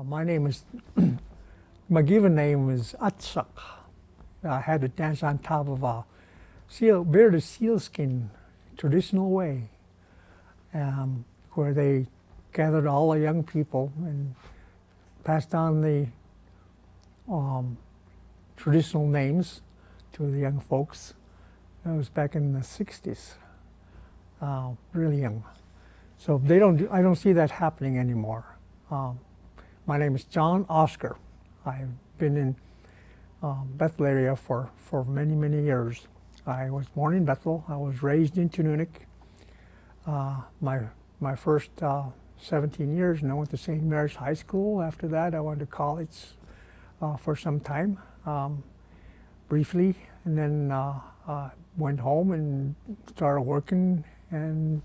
My name is, my given name is Atsak. I had to dance on top of a bearded sealskin, traditional way, where they gathered all the young people and passed on the traditional names to the young folks. That was back in the 60s, really young. So I don't see that happening anymore. My name is John Oscar. I've been in Bethel area for many, many years. I was born in Bethel. I was raised in Tununic. My first 17 years, and I went to St. Mary's High School. After that, I went to college for some time, briefly, and then went home and started working, and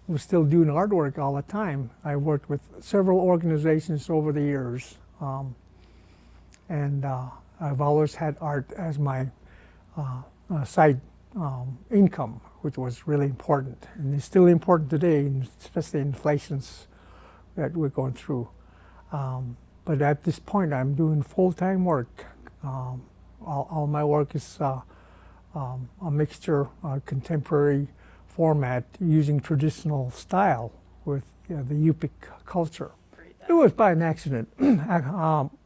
was still doing artwork all the time. I worked with several organizations over the years, and I've always had art as my side income, which was really important, and it's still important today, especially inflations that we're going through. But at this point, I'm doing full-time work. All my work is a mixture, contemporary format using traditional style with the Yupik culture. It was by an accident.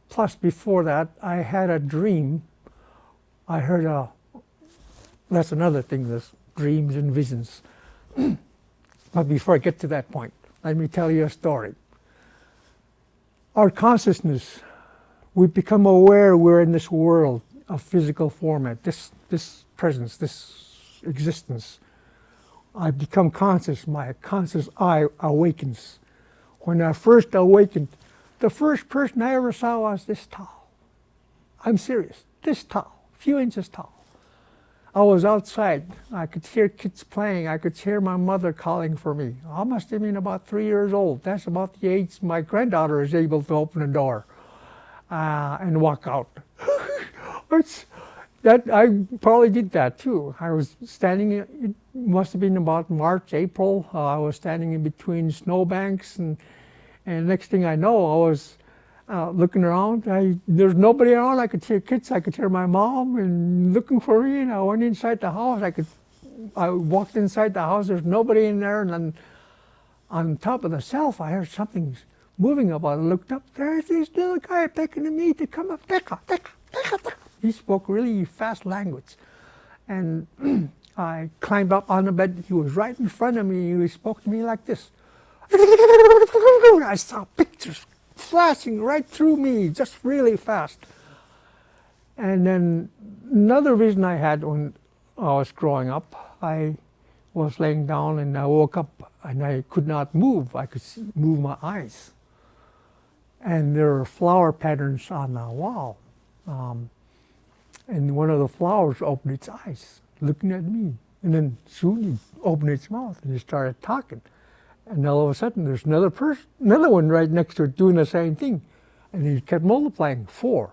Plus, before that, I had a dream. I heard that's another thing, this dreams and visions. But before I get to that point, let me tell you a story. Our consciousness, we become aware we're in this world of physical format, this presence, this existence. I become conscious, my conscious eye awakens. When I first awakened, the first person I ever saw was this tall. I'm serious, this tall, a few inches tall. I was outside, I could hear kids playing, I could hear my mother calling for me. I must have been about 3 years old. That's about the age my granddaughter is able to open the door and walk out. I probably did that too. I was standing, it must have been about March, April. I was standing in between snowbanks, and next thing I know, I was looking around. There's nobody around. I could hear kids. I could hear my mom and looking for me. And I went inside the house. I walked inside the house. There's nobody in there. And then on top of the shelf, I heard something moving about. I looked up. There's this little guy beckoning me to come up. Teka, teka, teka, teka. He spoke really fast language. And I climbed up on the bed. He was right in front of me. He spoke to me like this. I saw pictures flashing right through me, just really fast. And then another vision I had when I was growing up, I was laying down and I woke up and I could not move. I could move my eyes. And there were flower patterns on the wall. And one of the flowers opened its eyes, looking at me. And then soon it opened its mouth and it started talking. And all of a sudden there's another one right next to it doing the same thing. And he kept multiplying, 4,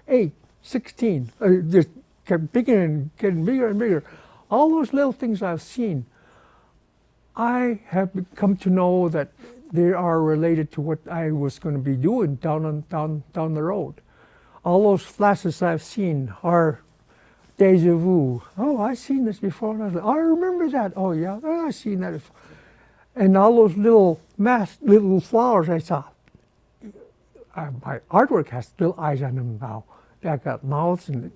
8, 16. Just kept bigger and getting bigger and bigger. All those little things I've seen, I have come to know that they are related to what I was going to be doing down the road. All those flashes I've seen are deja vu. Oh, I've seen this before. And I remember that. Oh, yeah, I've seen that before. And all those little flowers I saw. My artwork has little eyes on them now. They got mouths, and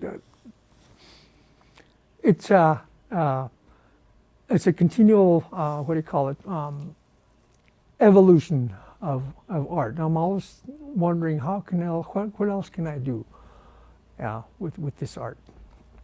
it's a continual what do you call it? Evolution of art. I'm always wondering what else can I do with this art.